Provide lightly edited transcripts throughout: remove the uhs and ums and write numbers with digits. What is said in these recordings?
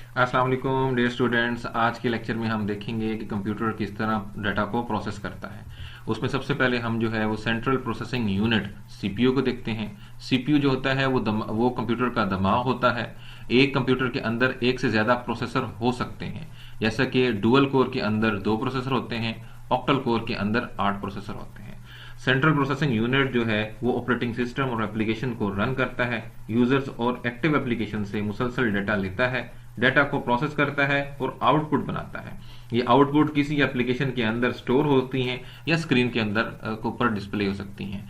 अस्सलाम वालेकुम dear students. आज के लेक्चर में हम देखेंगे कि कंप्यूटर किस तरह डाटा को प्रोसेस करता है। उसमें सबसे पहले हम जो है वो सेंट्रल प्रोसेसिंग यूनिट सीपीयू को देखते हैं। सीपीयू जो होता है वो कंप्यूटर का दिमाग होता है। एक कंप्यूटर के अंदर एक से ज़्यादा प्रोसेसर हो सकते हैं, जैसा कि डुअल कोर के अंदर 2 प्रोसेसर होते हैं, ऑक्टल कोर के अंदर 8 प्रोसेसर होते हैं। सेंट्रल प्रोसेसिंग यूनिट जो है वो ऑपरेटिंग सिस्टम और एप्लीकेशन को रन करता है। यूजर्स और एक्टिव एप्लीकेशन से मुसलसल डाटा लेता है, डाटा को प्रोसेस करता है और आउटपुट बनाता है। ये आउटपुट किसी एप्लीकेशन के अंदर स्टोर होती हैं या स्क्रीन के अंदर ऊपर डिस्प्ले हो सकती हैं।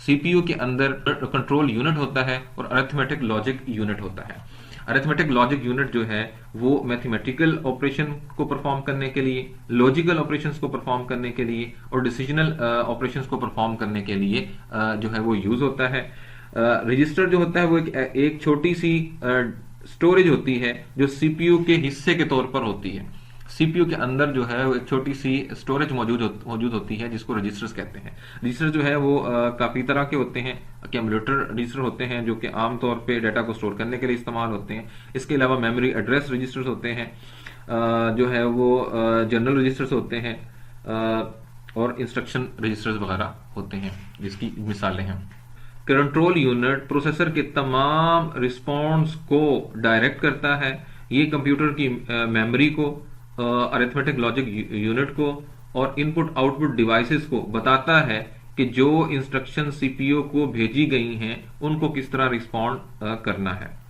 सीपीयू के अंदर कंट्रोल यूनिट होता है और अरिथमेटिक लॉजिक यूनिट होता है। अरिथमेटिक लॉजिक यूनिट जो है वो मैथमेटिकल ऑपरेशन को परफॉर्म करने के लिए, लॉजिकल ऑपरेशंस को परफॉर्म करने के लिए और डिसीजनल ऑपरेशंस को परफॉर्म करने के लिए जो है वो यूज होता है। रजिस्टर जो होता है वो एक छोटी सी स्टोरेज होती है जो सीपीयू के हिस्से के तौर पर होती है। सीपीयू के अंदर जो है वो एक छोटी सी स्टोरेज मौजूद होती है जिसको रजिस्टर्स कहते हैं। रजिस्टर जो है वो काफी तरह के होते हैं। कैलकुलेटर रजिस्टर होते हैं जो कि आमतौर पे डाटा को स्टोर करने के लिए इस्तेमाल होते हैं। इसके अलावा मेमोरी एड्रेस रजिस्टर्स होते हैं, जो है वो जनरल रजिस्टर्स होते हैं, और इंस्ट्रक्शन रजिस्टर्स वगैरह होते हैं जिसकी मिसालें हैं। कंट्रोल यूनिट प्रोसेसर के तमाम रिस्पॉन्स को डायरेक्ट करता है। ये कंप्यूटर की मेमोरी को, अरिथमेटिक लॉजिक यूनिट को और इनपुट आउटपुट डिवाइसेस को बताता है कि जो इंस्ट्रक्शन सीपीयू को भेजी गई हैं उनको किस तरह रिस्पॉन्ड करना है।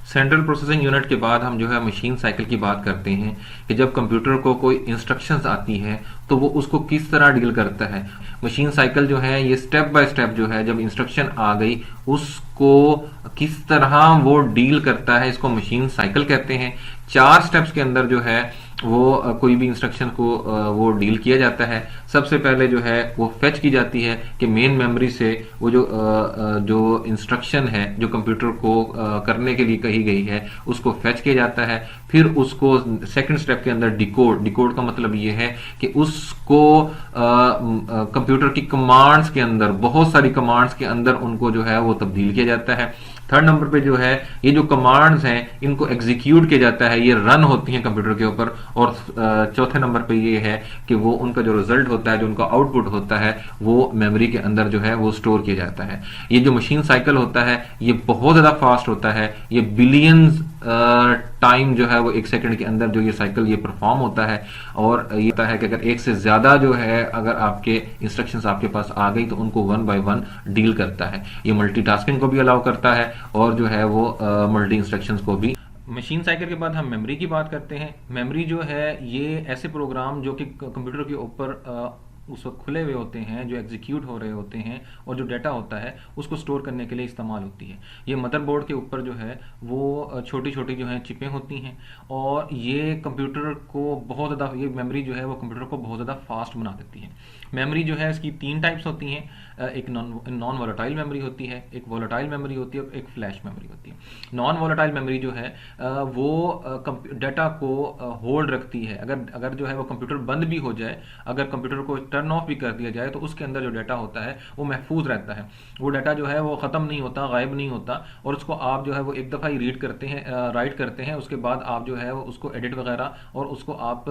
सेंट्रल प्रोसेसिंग यूनिट के बाद हम जो है मशीन साइकिल की बात करते हैं कि जब कंप्यूटर को कोई इंस्ट्रक्शंस आती है तो वो उसको किस तरह डील करता है। मशीन साइकिल जो है ये स्टेप बाय स्टेप जो है जब इंस्ट्रक्शन आ गई उसको किस तरह वो डील करता है, इसको मशीन साइकिल कहते हैं। 4 स्टेप्स के अंदर जो है वो कोई भी इंस्ट्रक्शन को वो डील किया जाता है। सबसे पहले जो है वो फेच की जाती है कि मेन मेमोरी से वो जो इंस्ट्रक्शन है जो कंप्यूटर को करने के लिए कही गई है उसको फेच किया जाता है। फिर उसको सेकंड स्टेप के अंदर डिकोड का मतलब ये है कि उसको कंप्यूटर की कमांड्स के अंदर, बहुत सारी कमांड्स के अंदर उनको जो है वो तब्दील किया जाता है। थर्ड नंबर पे जो है ये जो कमांड्स हैं इनको एग्जीक्यूट किया जाता है, ये रन होती हैं कंप्यूटर के ऊपर। और चौथे नंबर पे ये है कि वो उनका जो रिजल्ट होता है, जो उनका आउटपुट होता है, वो मेमोरी के अंदर जो है वो स्टोर किया जाता है। ये जो मशीन साइकिल होता है ये बहुत ज्यादा फास्ट होता है। ये बिलियंस टाइम जो है वो 1 सेकंड के अंदर जो ये साइकिल ये परफॉर्म होता है। और ये होता है कि अगर एक से ज्यादा जो है अगर आपके इंस्ट्रक्शंस आपके पास आ गई तो उनको 1 बाय 1 डील करता है। ये मल्टीटास्किंग को भी अलाउ करता है और जो है वो मल्टी इंस्ट्रक्शंस को भी। मशीन साइकिल के बाद हम मेमोरी की बात करते हैं। मेमोरी जो है ये ऐसे प्रोग्राम जो कि कंप्यूटर के ऊपर उस वक्त खुले हुए होते हैं, जो एग्जीक्यूट हो रहे होते हैं और जो डाटा होता है उसको स्टोर करने के लिए इस्तेमाल होती है। ये मदरबोर्ड के ऊपर जो है वो छोटी छोटी जो है चिपें होती हैं और ये कंप्यूटर को बहुत ज़्यादा, ये मेमोरी जो है वो कंप्यूटर को बहुत ज़्यादा फास्ट बना देती है। मेमोरी जो है इसकी 3 टाइप्स होती हैं। एक नॉन वोलेटाइल मेमोरी होती है, एक वोलेटाइल मेमोरी होती है और एक फ्लैश मेमोरी होती है। नॉन वोलेटाइल मेमोरी जो है वो डाटा को होल्ड रखती है। अगर जो है वो कंप्यूटर बंद भी हो जाए, अगर कंप्यूटर को टर्न ऑफ भी कर दिया जाए तो उसके अंदर जो डाटा होता है वो महफूज रहता है। वो डाटा जो है वो ख़त्म नहीं होता, गायब नहीं होता, और उसको आप जो है वो एक दफ़ा ही रीड करते हैं, राइट करते हैं, उसके बाद आप जो है वो उसको एडिट वगैरह और उसको आप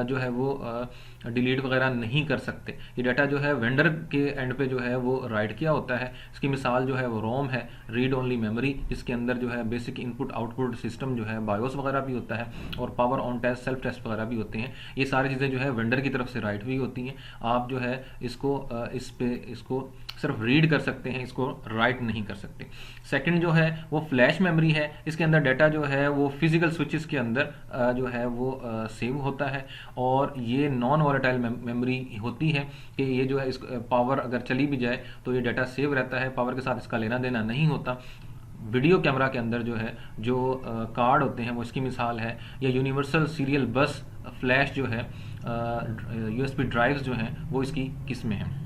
जो है वो डिलीट वगैरह नहीं कर सकते। ये डाटा जो है वेंडर के एंड पे जो है वो राइट किया होता है। इसकी मिसाल जो है वो रोम है, रीड ओनली मेमोरी, जिसके अंदर जो है बेसिक इनपुट आउटपुट सिस्टम जो है बायोस वगैरह भी होता है और power on test, self test वगैरह भी होते हैं। ये सारी चीज़ें जो है वेंडर की तरफ से राइट हुई होती हैं। आप जो है इसको सिर्फ रीड कर सकते हैं, इसको राइट नहीं कर सकते। सेकंड जो है वो फ्लैश मेमोरी है। इसके अंदर डाटा जो है वो फिजिकल स्विचेस के अंदर जो है वो सेव होता है और ये नॉन वोलेटाइल मेमोरी होती है कि ये जो है इस पावर अगर चली भी जाए तो ये डाटा सेव रहता है, पावर के साथ इसका लेना देना नहीं होता। वीडियो कैमरा के अंदर जो है जो कार्ड होते हैं वो इसकी मिसाल है, या यूनिवर्सल सीरियल बस फ्लैश जो है, यूएसबी ड्राइव्स जो हैं वो इसकी किस्में हैं।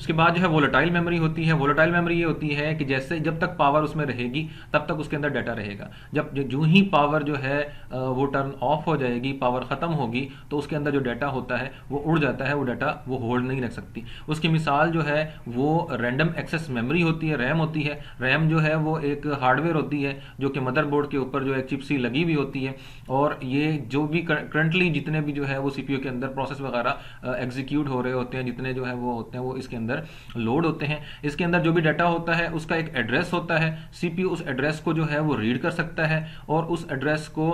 उसके बाद जो है वोलेटाइल मेमोरी होती है। वोलेटाइल मेमोरी ये होती है कि जैसे जब तक पावर उसमें रहेगी तब तक उसके अंदर डाटा रहेगा। जब जो ही पावर जो है वो टर्न ऑफ हो जाएगी, पावर ख़त्म होगी, तो उसके अंदर जो डाटा होता है वो उड़ जाता है, वो डाटा वो होल्ड नहीं रख सकती। उसकी मिसाल जो है वो रैंडम एक्सेस मेमोरी होती है, रैम होती है। रैम जो है वो एक हार्डवेयर होती है जो कि मदरबोर्ड के ऊपर जो है चिप सी लगी हुई होती है, और ये जो भी करंटली जितने भी जो है वो सीपीयू के अंदर प्रोसेस वगैरह एग्जीक्यूट हो रहे होते हैं, जितने जो है वो होते हैं वो इसके अंदर लोड होते हैं। इसके अंदर जो भी डाटा होता है उसका एक एड्रेस होता है। सीपीयू उस एड्रेस को जो है वो रीड कर सकता है और उस एड्रेस को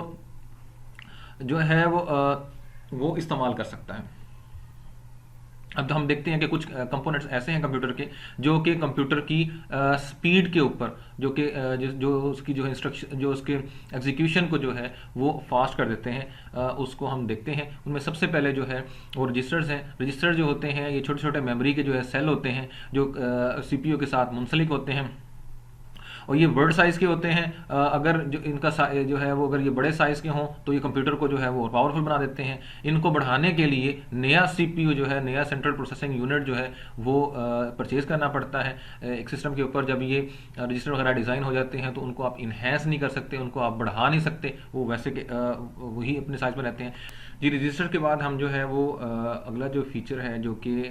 जो है वो इस्तेमाल कर सकता है। अब हम देखते हैं कि कुछ कंपोनेंट्स ऐसे हैं कंप्यूटर के जो कि कंप्यूटर की स्पीड के ऊपर जो कि जो उसकी जो इंस्ट्रक्शन जो उसके एग्जीक्यूशन को जो है वो फास्ट कर देते हैं, उसको हम देखते हैं। उनमें सबसे पहले जो है वो रजिस्टर्स हैं। रजिस्टर जो होते हैं ये छोटे छोटे मेमोरी के जो है सेल होते हैं जो सीपीयू के साथ मुंसलिक होते हैं, और ये वर्ड साइज के होते हैं। अगर जो इनका जो है वो अगर ये बड़े साइज के हों तो ये कंप्यूटर को जो है वो पावरफुल बना देते हैं। इनको बढ़ाने के लिए नया सीपीयू जो है, नया सेंट्रल प्रोसेसिंग यूनिट जो है वो परचेज करना पड़ता है एक सिस्टम के ऊपर। जब ये रजिस्टर वगैरह डिज़ाइन हो जाते हैं तो उनको आप इन्हेंस नहीं कर सकते, उनको आप बढ़ा नहीं सकते, वो वैसे के वही अपने साइज में रहते हैं जी। रजिस्टर के बाद हम जो है वो अगला जो फीचर है जो कि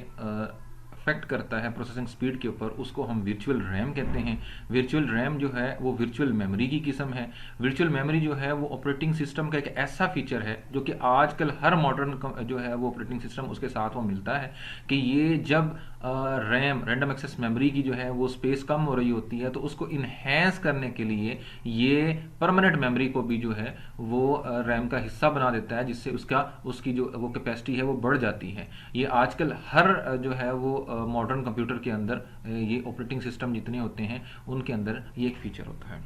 अफेक्ट करता है प्रोसेसिंग स्पीड के ऊपर, उसको हम वर्चुअल रैम कहते हैं। वर्चुअल रैम जो है वो वर्चुअल मेमोरी की किस्म है। वर्चुअल मेमोरी जो है वो ऑपरेटिंग सिस्टम का एक ऐसा फीचर है जो कि आजकल हर मॉडर्न जो है वो ऑपरेटिंग सिस्टम उसके साथ वो मिलता है कि ये जब रैम रैंडम एक्सेस मेमोरी की जो है वो स्पेस कम हो रही होती है तो उसको इन्हेंस करने के लिए ये परमानेंट मेमोरी को भी जो है वो रैम का हिस्सा बना देता है, जिससे उसकी जो वो कैपेसिटी है वो बढ़ जाती है। ये आजकल हर जो है वो मॉडर्न कंप्यूटर के अंदर ये ऑपरेटिंग सिस्टम जितने होते हैं उनके अंदर ये एक फीचर होता है।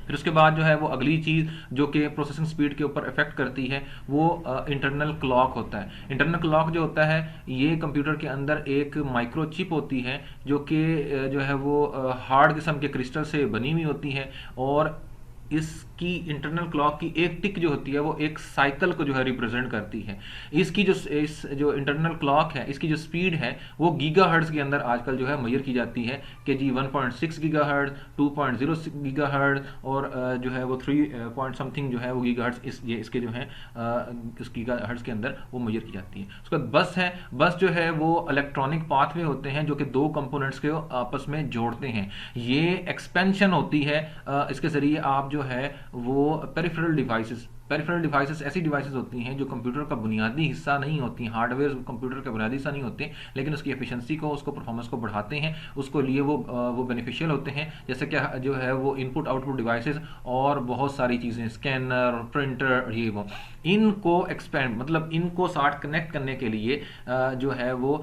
फिर उसके बाद जो है वो अगली चीज़ जो कि प्रोसेसिंग स्पीड के ऊपर इफेक्ट करती है वो इंटरनल क्लॉक होता है। इंटरनल क्लॉक जो होता है ये कंप्यूटर के अंदर एक माइक्रो चिप होती है जो कि जो है वो हार्ड किस्म के क्रिस्टल से बनी हुई होती है, और इसकी इंटरनल क्लॉक की एक टिक जो होती है वो एक साइकिल को जो है रिप्रेजेंट करती है। इसकी जो इंटरनल क्लॉक है इसकी जो स्पीड है वो गीगाहर्ट्ज के अंदर आजकल जो है मेजर की जाती है कि जी 1.6 गीगाहर्ट्ज, 2.06 गीगाहर्ट्ज और जो है वो 3 पॉइंट समथिंग जो है वो गीगाहर्ट्ज इसके जो है इस गीगाहर्ट्ज के अंदर वो मेजर की जाती है। उसके बाद बस है। बस जो है वो इलेक्ट्रॉनिक पाथवे होते हैं जो कि दो कंपोनेंट्स के आपस में जोड़ते हैं। ये एक्सपेंशन होती है, इसके जरिए आप जो है वो पेरिफेरल डिवाइसेस ऐसी डिवाइसेस होती हैं जो कंप्यूटर का बुनियादी हिस्सा नहीं होती, हार्डवेयर कंप्यूटर का बुनियादी हिस्सा नहीं होते, लेकिन उसकी एफिशिएंसी को उसको परफॉर्मेंस को बढ़ाते हैं, उसको लिए वो बेनिफिशियल होते हैं। जैसे कि जो है वो इनपुट आउटपुट डिवाइसेस और बहुत सारी चीज़ें, स्कैनर, प्रिंटर, ये वो इनको एक्सपेंड मतलब इनको साथ कनेक्ट करने के लिए जो है वो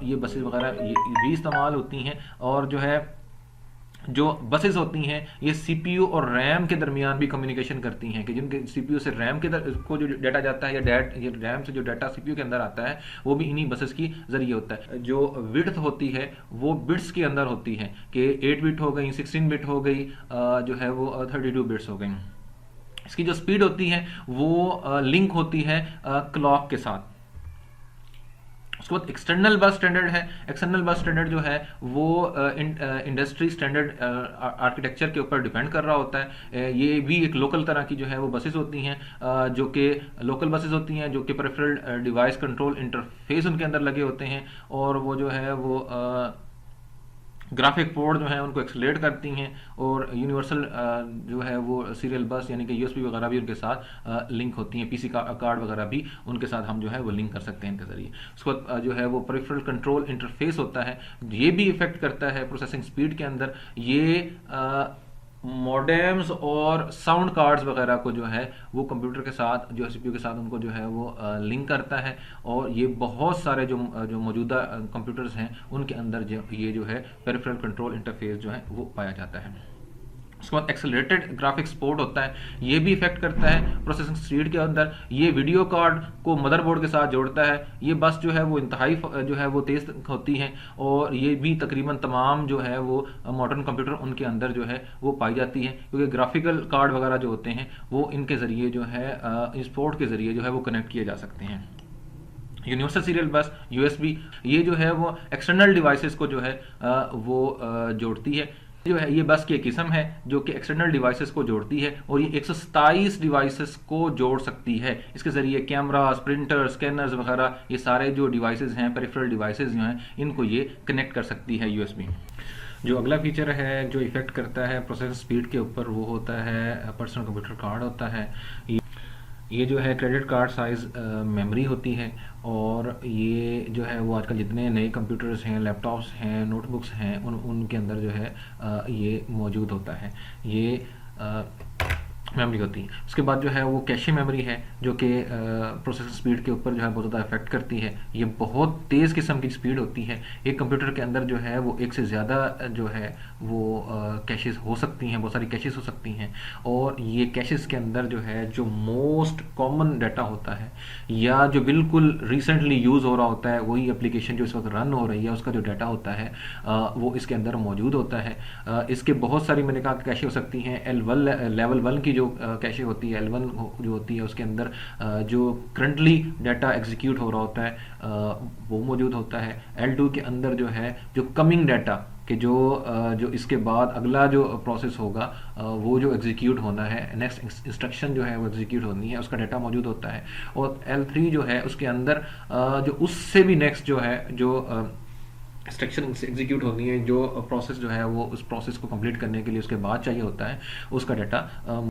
ये बसेस वगैरह ये भी इस्तेमाल होती हैं। और जो है जो बसेस होती हैं ये सीपीयू और रैम के दरमियान भी कम्युनिकेशन करती हैं कि जिनके सीपीयू से रैम के को जो डाटा जाता है या रैम से जो डाटा सीपीयू के अंदर आता है वो भी इन्हीं बसेस की जरिए होता है। जो विड्थ होती है वो बिट्स के अंदर होती है कि 8 बिट हो गई, 16 बिट हो गई, जो है वो 32 बिट्स हो गई। इसकी जो स्पीड होती है वो लिंक होती है क्लॉक के साथ। उसके बाद एक्सटर्नल बस स्टैंडर्ड है। एक्सटर्नल बस स्टैंडर्ड जो है वो इंडस्ट्री स्टैंडर्ड आर्किटेक्चर के ऊपर डिपेंड कर रहा होता है। ये भी एक लोकल तरह की जो है वो बसेस होती हैं, जो कि लोकल बसेस होती हैं जो कि पेरिफेरल डिवाइस कंट्रोल इंटरफेस उनके अंदर लगे होते हैं, और वो जो है वो ग्राफिक पोर्ट जो है उनको एक्सलेट करती हैं, और यूनिवर्सल जो है वो सीरियल बस यानी कि यूएसबी वगैरह भी उनके साथ लिंक होती हैं, पीसी कार्ड वगैरह भी उनके साथ हम जो है वो लिंक कर सकते हैं इनके जरिए। उसके बाद जो है वो पेरिफेरल कंट्रोल इंटरफेस होता है, ये भी इफेक्ट करता है प्रोसेसिंग स्पीड के अंदर। ये मॉडेम्स और साउंड कार्ड्स वगैरह को जो है वो कंप्यूटर के साथ जो सीपीयू के साथ उनको जो है वो लिंक करता है, और ये बहुत सारे जो मौजूदा कंप्यूटर्स हैं उनके अंदर ये जो है पेरिफेरल कंट्रोल इंटरफेस जो है वो पाया जाता है। उसके बाद एक्सेलरेटेड ग्राफिक्स पोर्ट होता है, ये भी इफेक्ट करता है प्रोसेसिंग स्पीड के अंदर। ये वीडियो कार्ड को मदरबोर्ड के साथ जोड़ता है। ये बस जो है वो इंतहाई जो है वो तेज़ होती है, और ये भी तकरीबन तमाम जो है वो मॉडर्न कंप्यूटर उनके अंदर जो है वो पाई जाती है, क्योंकि ग्राफिकल कार्ड वगैरह जो होते हैं वो इनके ज़रिए जो है इस पोर्ट के ज़रिए जो है वो कनेक्ट किए जा सकते हैं। यूनिवर्सल सीरियल बस, यूएसबी, ये जो है वो एक्सटर्नल डिवाइसेस को जो है जोड़ती है। जो है ये बस की एक किस्म है जो कि एक्सटर्नल डिवाइसेस को जोड़ती है, और ये 127 डिवाइसेस को जोड़ सकती है। इसके ज़रिए कैमरास, प्रिंटर, स्कैनर्स वगैरह ये सारे जो डिवाइसेस हैं, पेरिफेरल डिवाइसेस जो हैं, इनको ये कनेक्ट कर सकती है यूएसबी। जो अगला फीचर है जो इफेक्ट करता है प्रोसेसर स्पीड के ऊपर, वो होता है पर्सनल कंप्यूटर कार्ड होता है। ये जो है क्रेडिट कार्ड साइज़ मेमोरी होती है, और ये जो है वो आजकल जितने नए कंप्यूटर्स हैं, लैपटॉप्स हैं, नोटबुक्स हैं, उनके अंदर जो है ये मौजूद होता है। ये मेमोरी होती है। उसके बाद जो है वो कैशे मेमोरी है जो कि प्रोसेसर स्पीड के ऊपर जो है बहुत ज़्यादा इफेक्ट करती है। ये बहुत तेज़ किस्म की स्पीड होती है। एक कंप्यूटर के अंदर जो है वो एक से ज़्यादा जो है वो कैशेस हो सकती हैं, बहुत सारी कैशेस हो सकती हैं, और ये कैशेस के अंदर जो है जो मोस्ट कॉमन डाटा होता है या जो बिल्कुल रिसेंटली यूज़ हो रहा होता है, वही एप्लीकेशन जो इस वक्त रन हो रही है उसका जो डाटा होता है वो इसके अंदर मौजूद होता है। इसके बहुत सारी मैंने कहा कैशे हो सकती हैं। लेवल वन की जो कैशे होती है, L1 जो होती है, उसके अंदर जो करंटली डाटा एग्जीक्यूट हो रहा होता है वो मौजूद होता है। L2 के अंदर जो है जो कमिंग डाटा कि जो इसके बाद अगला जो प्रोसेस होगा वो जो एग्जीक्यूट होना है, नेक्स्ट इंस्ट्रक्शन जो है वो एग्जीक्यूट होनी है, उसका डाटा मौजूद होता है। और L3 जो है उसके अंदर जो उससे भी नेक्स्ट जो है जो इंस्ट्रक्शन एग्जीक्यूट होनी है, जो प्रोसेस जो है वो उस प्रोसेस को कंप्लीट करने के लिए उसके बाद चाहिए होता है, उसका डाटा